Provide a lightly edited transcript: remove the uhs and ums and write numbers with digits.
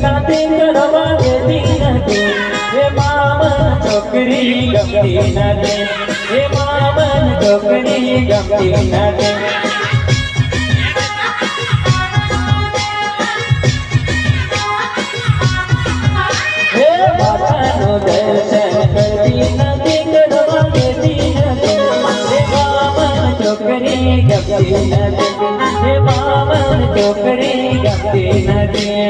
નાતે કરવા દેતી નથી હે મામન છોકરી ગમતી નથી હે મામન છોકરી ગમતી નથી હે બાબાનો દર્શન કરતી નથી કરવા દેતી નથી હે મામન છોકરી ગમતી નથી હે મામન છોકરી ગમતી નથી